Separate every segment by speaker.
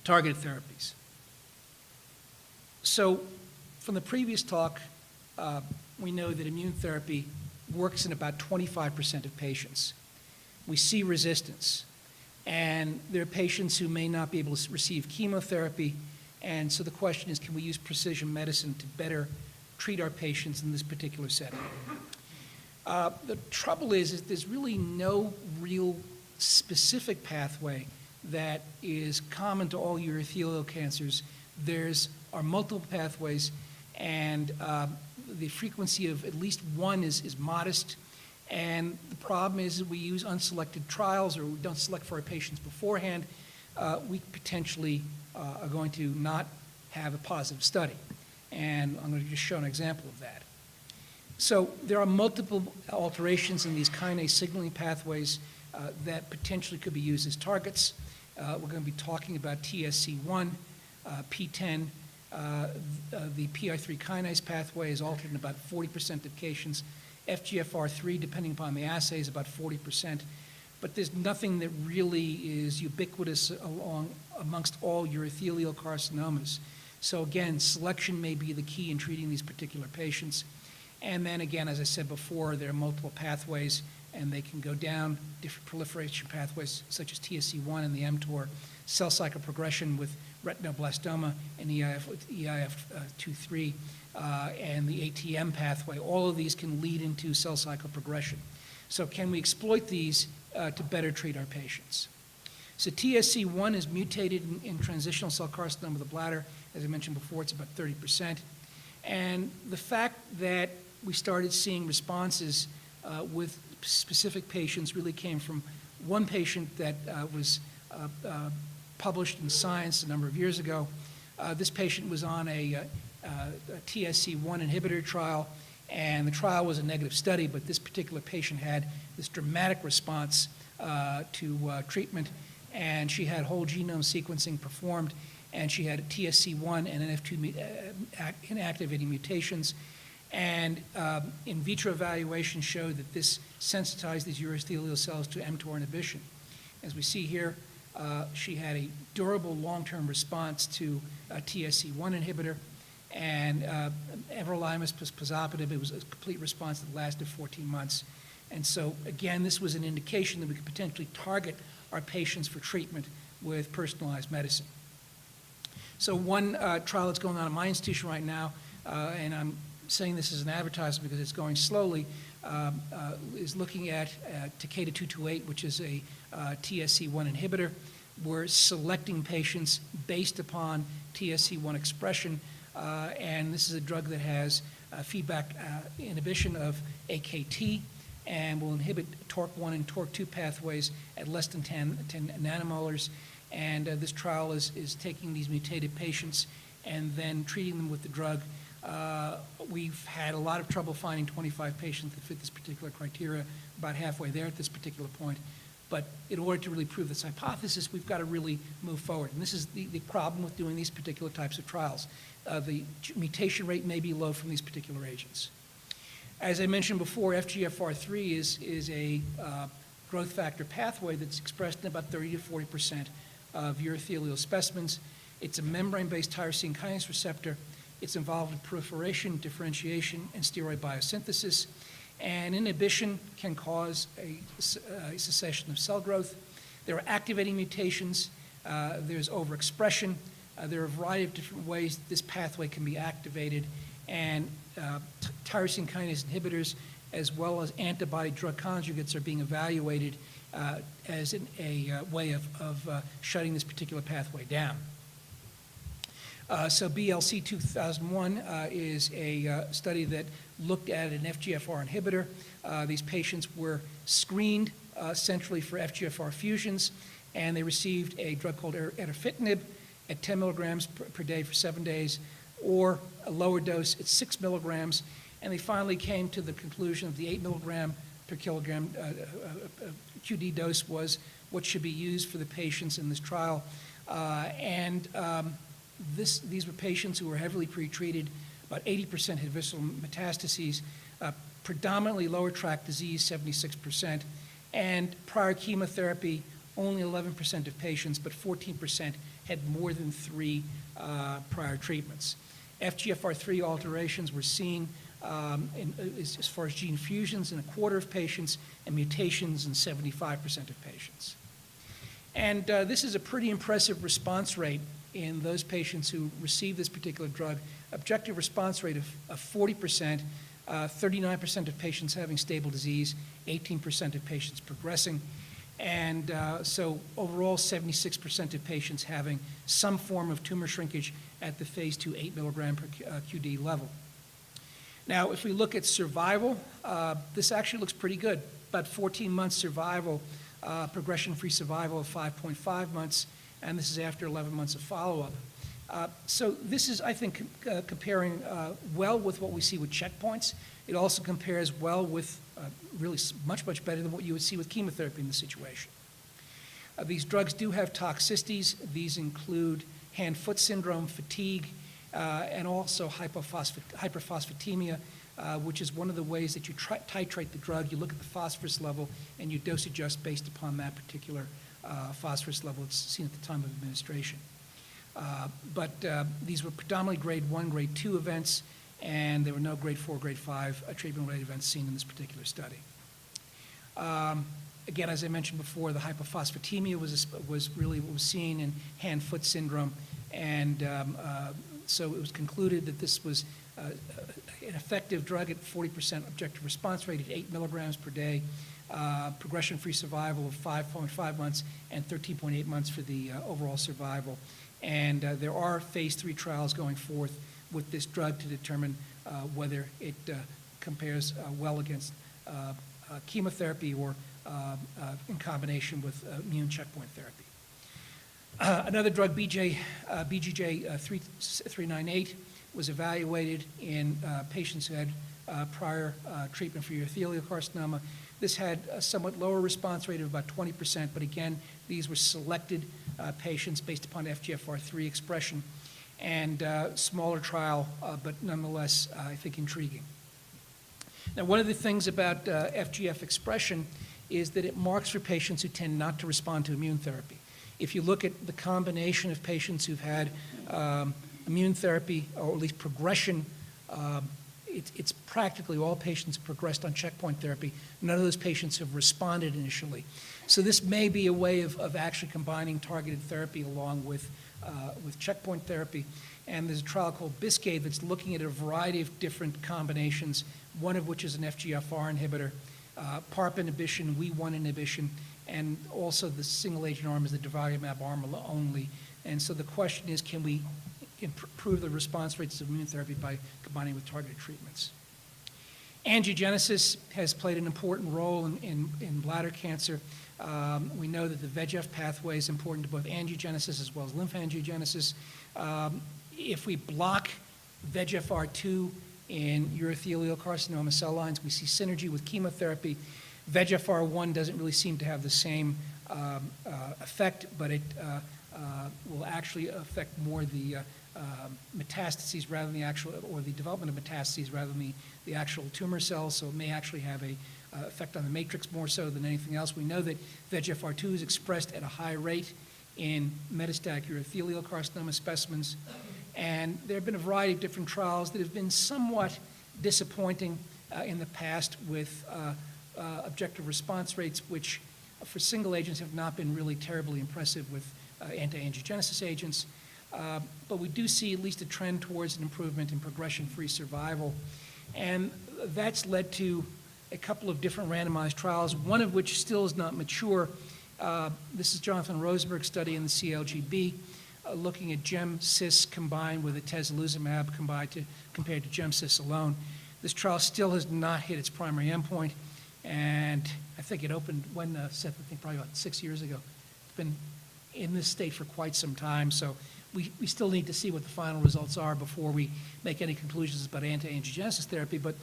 Speaker 1: targeted therapies. So from the previous talk, we know that immune therapy works in about 25% of patients. We see resistance, and there are patients who may not be able to receive chemotherapy, and so the question is, can we use precision medicine to better treat our patients in this particular setting? The trouble is there's really no real specific pathway that is common to all urothelial cancers. There are multiple pathways, and the frequency of at least one is modest. And the problem is that we use unselected trials, or we don't select for our patients beforehand. We potentially are going to not have a positive study. And I'm going to just show an example of that. So there are multiple alterations in these kinase signaling pathways that potentially could be used as targets. We're going to be talking about TSC1, P10. The PI3 kinase pathway is altered in about 40% of patients. FGFR-3, depending upon the assay, is about 40%. But there's nothing that really is ubiquitous amongst all urothelial carcinomas. So again, selection may be the key in treating these particular patients. And then again, as I said before, there are multiple pathways, and they can go down different proliferation pathways such as TSC1 and the mTOR, cell cycle progression with retinoblastoma and EIF23, and the ATM pathway. All of these can lead into cell cycle progression. So can we exploit these to better treat our patients? So TSC1 is mutated in transitional cell carcinoma of the bladder. As I mentioned before, it's about 30%. And the fact that we started seeing responses with specific patients really came from one patient that was published in Science a number of years ago. This patient was on a TSC1 inhibitor trial, and the trial was a negative study, but this particular patient had this dramatic response to treatment, and she had whole genome sequencing performed, and she had a TSC1 and NF2 inactivating mutations. And in vitro evaluation showed that this sensitized these urothelial cells to mTOR inhibition. As we see here, she had a durable long-term response to a TSC1 inhibitor, and everolimus plus pazopanib, it was a complete response that lasted 14 months. And so, again, this was an indication that we could potentially target our patients for treatment with personalized medicine. So one trial that's going on at my institution right now, and I'm saying this as an advertisement because it's going slowly, is looking at Takeda 228, which is a TSC1 inhibitor. We're selecting patients based upon TSC1 expression, and this is a drug that has feedback inhibition of AKT and will inhibit TORC1 and TORC2 pathways at less than 10 nanomolars. And this trial is taking these mutated patients and then treating them with the drug. We've had a lot of trouble finding 25 patients that fit this particular criteria, about halfway there at this particular point. But in order to really prove this hypothesis, we've got to really move forward. And this is the problem with doing these particular types of trials. The mutation rate may be low from these particular agents. As I mentioned before, FGFR-3 is a growth factor pathway that's expressed in about 30 to 40% of urothelial specimens. It's a membrane-based tyrosine kinase receptor. It's involved in proliferation, differentiation, and steroid biosynthesis. And inhibition can cause a cessation of cell growth. There are activating mutations. There's overexpression. There are a variety of different ways this pathway can be activated. And tyrosine kinase inhibitors, as well as antibody drug conjugates, are being evaluated as a way of shutting this particular pathway down. So BLC 2001 is a study that looked at an FGFR inhibitor. These patients were screened centrally for FGFR fusions, and they received a drug called erdafitinib at 10 milligrams per day for 7 days, or a lower dose at 6 milligrams. And they finally came to the conclusion that the 8 milligram per kilogram QD dose was what should be used for the patients in this trial. These were patients who were heavily pretreated. About 80% had visceral metastases, predominantly lower tract disease, 76%, and prior chemotherapy, only 11% of patients, but 14% had more than 3 prior treatments. FGFR-3 alterations were seen as far as gene fusions in 1/4 of patients and mutations in 75% of patients. And this is a pretty impressive response rate in those patients who receive this particular drug. Objective response rate of 40%, 39% of patients having stable disease, 18% of patients progressing, and so overall 76% of patients having some form of tumor shrinkage at the phase 2 8 milligram per QD level. Now, if we look at survival, this actually looks pretty good. About 14 months survival, progression-free survival of 5.5 months, and this is after 11 months of follow-up. So this is, I think, comparing well with what we see with checkpoints. It also compares well with really much, much better than what you would see with chemotherapy in this situation. These drugs do have toxicities. These include hand-foot syndrome, fatigue, and also hyperphosphatemia, which is one of the ways that you titrate the drug. You look at the phosphorus level and you dose adjust based upon that particular phosphorus level that's seen at the time of administration. But these were predominantly grade 1, grade 2 events, and there were no grade 4, grade 5 treatment-related events seen in this particular study. Again, as I mentioned before, the hypophosphatemia was really what was seen in hand-foot syndrome, and so it was concluded that this was an effective drug at 40% objective response rate at 8 milligrams per day, progression-free survival of 5.5 months, and 13.8 months for the overall survival. And there are phase 3 trials going forth with this drug to determine whether it compares well against chemotherapy or in combination with immune checkpoint therapy. Another drug, BGJ-398, was evaluated in patients who had prior treatment for urothelial carcinoma. This had a somewhat lower response rate of about 20%, but again, these were selected patients based upon FGFR-3 expression, and smaller trial, but nonetheless, I think intriguing. Now, one of the things about FGF expression is that it marks for patients who tend not to respond to immune therapy. If you look at the combination of patients who've had immune therapy, or at least progression, it's practically all patients have progressed on checkpoint therapy. None of those patients have responded initially. So this may be a way of actually combining targeted therapy along with checkpoint therapy. And there's a trial called Biscay that's looking at a variety of different combinations, one of which is an FGFR inhibitor, PARP inhibition, WEE1 inhibition, and also the single agent arm is the durvalumab arm only. And so the question is, can we improve the response rates of immune therapy by combining with targeted treatments? Angiogenesis has played an important role in bladder cancer. We know that the VEGF pathway is important to both angiogenesis as well as lymphangiogenesis. If we block VEGFR-2 in urothelial carcinoma cell lines, we see synergy with chemotherapy. VEGFR-1 doesn't really seem to have the same effect, but it will actually affect more the metastases rather than the actual, or the development of metastases rather than the actual tumor cells, so it may actually have a effect on the matrix more so than anything else. We know that VEGFR-2 is expressed at a high rate in metastatic urothelial carcinoma specimens, and there have been a variety of different trials that have been somewhat disappointing in the past with objective response rates, which for single agents have not been really terribly impressive with anti-angiogenesis agents. But we do see at least a trend towards an improvement in progression-free survival. And that's led to a couple of different randomized trials, one of which still is not mature. This is Jonathan Rosenberg's study in the CLGB, looking at gem-cis combined with atezolizumab compared to gem-cis alone. This trial still has not hit its primary endpoint, and I think it opened when, Seth, I think probably about 6 years ago. It's been in this state for quite some time, so we still need to see what the final results are before we make any conclusions about anti-angiogenesis therapy. But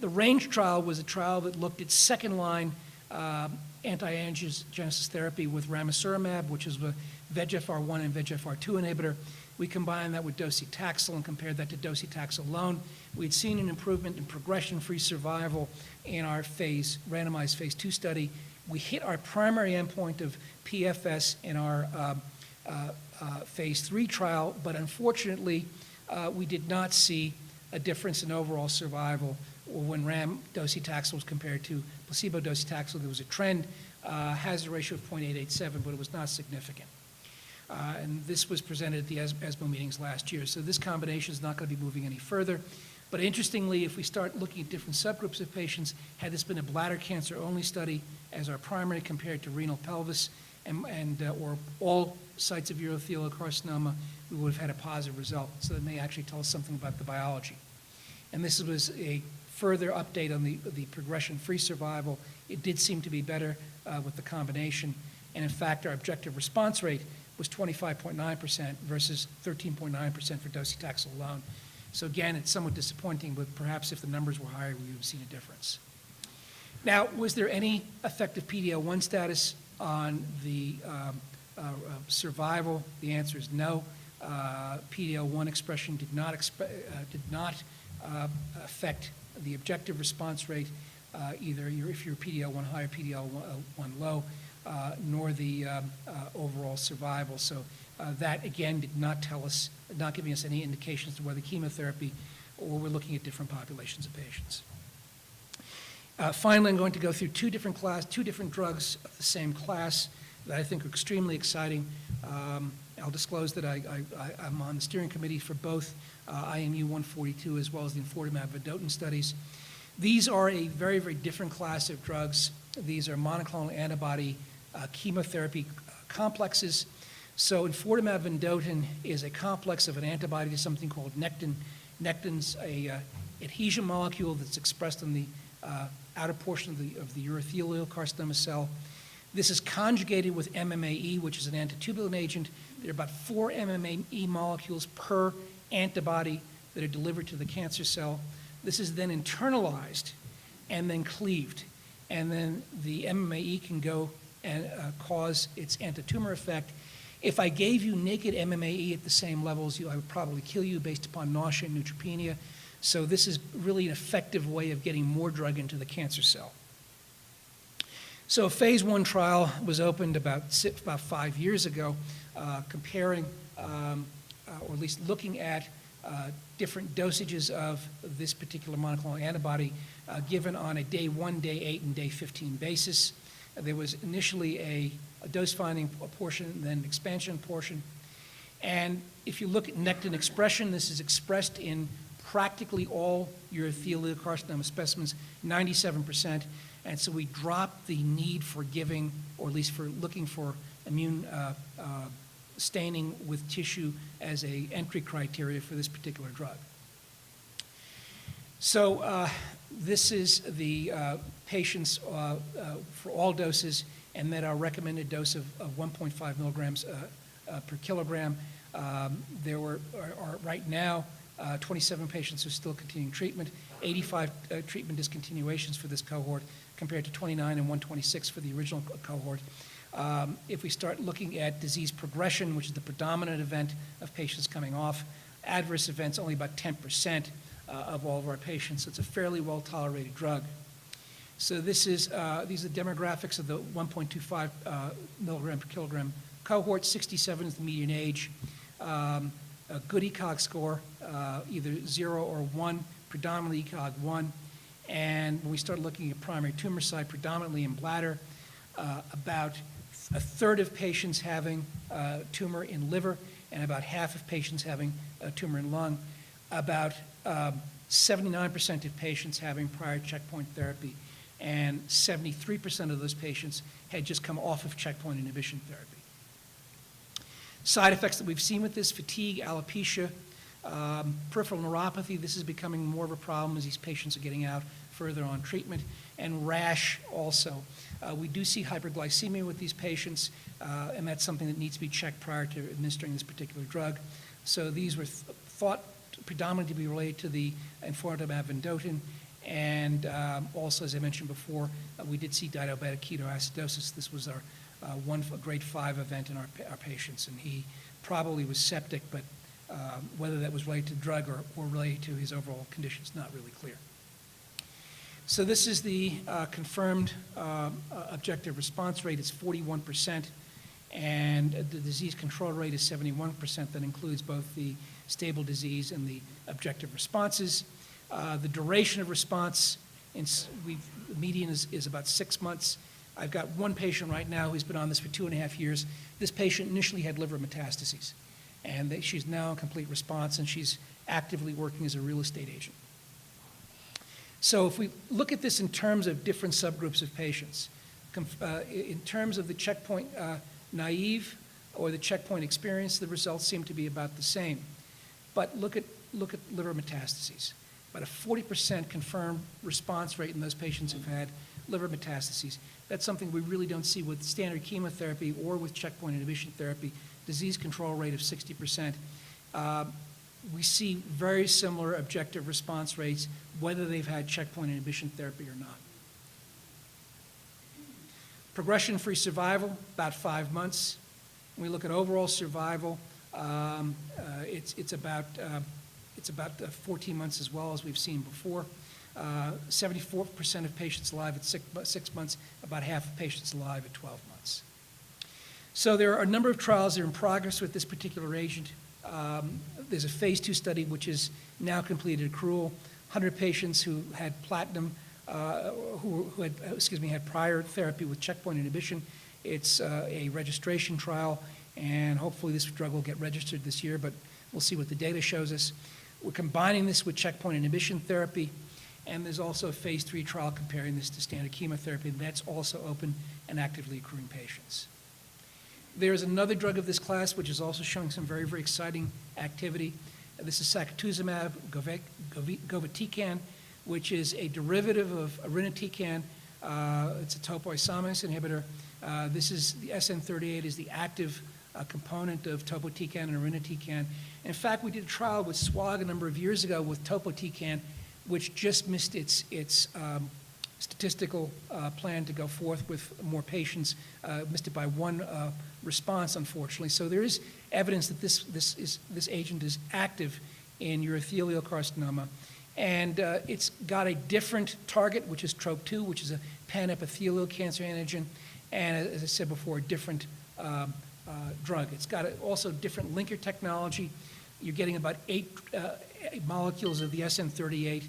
Speaker 1: the RANGE trial was a trial that looked at second-line anti-angiogenesis therapy with ramucirumab, which is a VEGFR-1 and VEGFR-2 inhibitor. We combined that with docetaxel and compared that to docetaxel alone. We'd seen an improvement in progression-free survival in our randomized phase 2 study. We hit our primary endpoint of PFS in our phase 3 trial, but unfortunately, we did not see a difference in overall survival when RAM docetaxel was compared to placebo docetaxel. There was a trend, hazard ratio of 0.887, but it was not significant. And this was presented at the ESMO meetings last year. So this combination is not going to be moving any further. But interestingly, if we start looking at different subgroups of patients, had this been a bladder cancer only study as our primary compared to renal pelvis or all sites of urothelial carcinoma, we would have had a positive result. So that may actually tell us something about the biology. And this was a further update on the progression-free survival. It did seem to be better with the combination. And in fact, our objective response rate was 25.9% versus 13.9% for docetaxel alone. So again, it's somewhat disappointing, but perhaps if the numbers were higher, we would have seen a difference. Now, was there any effective PD-L1 status on the survival? The answer is no. PD-L1 expression did not affect the objective response rate, either if you're PD-L1 high or PD-L1 low, nor the overall survival. So that, again, did not tell us, not giving us any indications to whether chemotherapy or we're looking at different populations of patients. Finally, I'm going to go through two different drugs of the same class that I think are extremely exciting. I'll disclose that I'm on the steering committee for both IMU 142 as well as the Enfortumab vedotin studies. These are a very, very different class of drugs. These are monoclonal antibody chemotherapy complexes. So Enfortumab vedotin is a complex of an antibody to something called nectin. Nectin's a adhesion molecule that's expressed in the outer portion of the urothelial carcinoma cell. This is conjugated with MMAE, which is an antitubulin agent. There are about 4 MMAE molecules per antibody that are delivered to the cancer cell. This is then internalized and then cleaved. And then the MMAE can go and cause its antitumor effect. If I gave you naked MMAE at the same levels, I would probably kill you based upon nausea and neutropenia. So this is really an effective way of getting more drug into the cancer cell. So a phase 1 trial was opened about 5 years ago, comparing, or at least looking at different dosages of this particular monoclonal antibody given on a day 1, day 8, and day 15 basis. There was initially a dose-finding portion, then an expansion portion. And if you look at nectin expression, this is expressed in practically all urothelial carcinoma specimens, 97%. And so we dropped the need for giving, or at least for looking for immune staining with tissue as an entry criteria for this particular drug. So this is the patients for all doses, and then our recommended dose of 1.5 milligrams per kilogram. There are right now 27 patients who are still continuing treatment, 85 treatment discontinuations for this cohort compared to 29 and 126 for the original cohort. If we start looking at disease progression, which is the predominant event of patients coming off, adverse events only about 10% of all of our patients. So it's a fairly well-tolerated drug. So this is these are the demographics of the 1.25 milligram per kilogram cohort. 67 is the median age. A good ECOG score, either 0 or 1, predominantly ECOG 1. And when we start looking at primary tumor site, predominantly in bladder, about a third of patients having tumor in liver, and about half of patients having a tumor in lung. About 79% of patients having prior checkpoint therapy, and 73% of those patients had just come off of checkpoint inhibition therapy. Side effects that we've seen with this: fatigue, alopecia, peripheral neuropathy. This is becoming more of a problem as these patients are getting out further on treatment, and rash also. We do see hyperglycemia with these patients, and that's something that needs to be checked prior to administering this particular drug. So these were thought predominantly to be related to the Enfortumab vedotin, and also, as I mentioned before, we did see diabetic ketoacidosis. This was our one grade 5 event in our patients, and he probably was septic, but whether that was related to drug or related to his overall condition is not really clear. So this is the confirmed objective response rate. It's 41%, and the disease control rate is 71%. That includes both the stable disease and the objective responses. The duration of response, the median is about 6 months. I've got one patient right now who's been on this for 2.5 years. This patient initially had liver metastases, and she's now in complete response, and she's actively working as a real estate agent. So if we look at this in terms of different subgroups of patients, in terms of the checkpoint naive or the checkpoint experience, the results seem to be about the same. But look at liver metastases. About a 40% confirmed response rate in those patients who've had liver metastases. That's something we really don't see with standard chemotherapy or with checkpoint inhibition therapy. Disease control rate of 60%. We see very similar objective response rates whether they've had checkpoint inhibition therapy or not. Progression-free survival, about 5 months. When we look at overall survival, it's about 14 months as well, as we've seen before. 74% of patients alive at 6 months, about half of patients alive at 12 months. So there are a number of trials that are in progress with this particular agent. There's a phase 2 study which is now completed accrual. 100 patients who had platinum, who had prior therapy with checkpoint inhibition. It's a registration trial, and hopefully this drug will get registered this year, but we'll see what the data shows us. We're combining this with checkpoint inhibition therapy, and there's also a phase 3 trial comparing this to standard chemotherapy, and that's also open and actively accruing patients. There's another drug of this class which is also showing some very, very exciting activity. This is sacituzumab, govitecan, which is a derivative of irinotecan. It's a topoisomerase inhibitor. This is the SN38 is the active component of topotecan and irinotecan. In fact, we did a trial with SWOG a number of years ago with topotecan, which just missed its statistical plan to go forth with more patients, missed it by one response, unfortunately. So there is evidence that this agent is active in urothelial carcinoma. And it's got a different target, which is TROP2, which is a panepithelial cancer antigen, and as I said before, a different drug. It's got also different linker technology. You're getting about 8 molecules of the SN38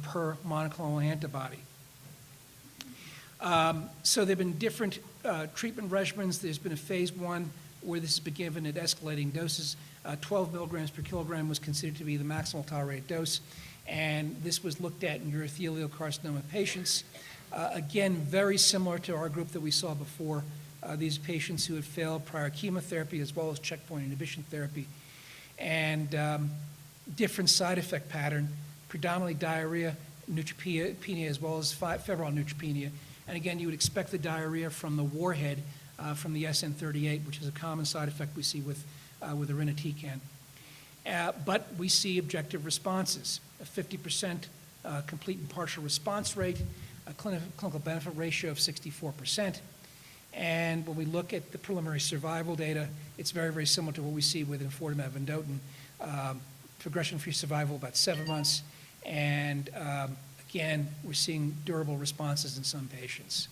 Speaker 1: per monoclonal antibody. So there have been different treatment regimens. There's been a phase 1 where this has been given at escalating doses. 12 milligrams per kilogram was considered to be the maximal tolerated dose, and this was looked at in urothelial carcinoma patients. Again, very similar to our group that we saw before. These patients who had failed prior chemotherapy as well as checkpoint inhibition therapy, and different side effect pattern, predominantly diarrhea, neutropenia, as well as febrile neutropenia. And again, you would expect the diarrhea from the warhead from the SN38, which is a common side effect we see with irinotecan. But we see objective responses, a 50% complete and partial response rate, a clinical benefit ratio of 64%. And when we look at the preliminary survival data, it's very, very similar to what we see with Enfortumab vedotin. Progression-free survival about 7 months, and again, we're seeing durable responses in some patients.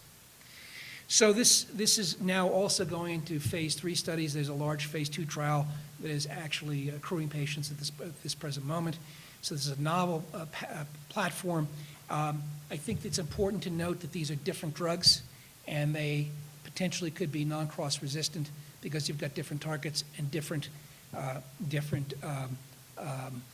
Speaker 1: So this is now also going into phase 3 studies. There's a large phase 2 trial that is actually accruing patients at this present moment. So this is a novel platform. I think it's important to note that these are different drugs, and they potentially could be non-cross resistant because you've got different targets and different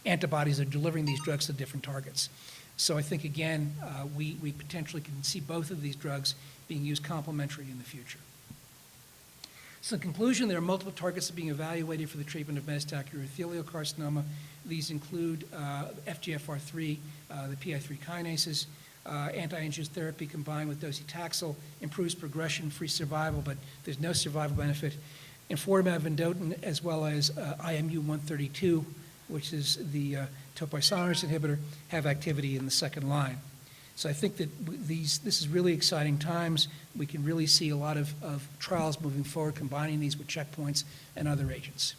Speaker 1: antibodies that are delivering these drugs to different targets. So I think, again, we potentially can see both of these drugs being used complementary in the future. So in conclusion, there are multiple targets that are being evaluated for the treatment of metastatic urothelial carcinoma. These include FGFR-3, the PI3 kinases, anti-angiogenic therapy combined with docetaxel improves progression-free survival, but there's no survival benefit. Enfortumab vedotin, as well as IMU-132, which is the topoisomerase inhibitor, have activity in the second line. So I think that this is really exciting times. We can really see a lot of trials moving forward, combining these with checkpoints and other agents.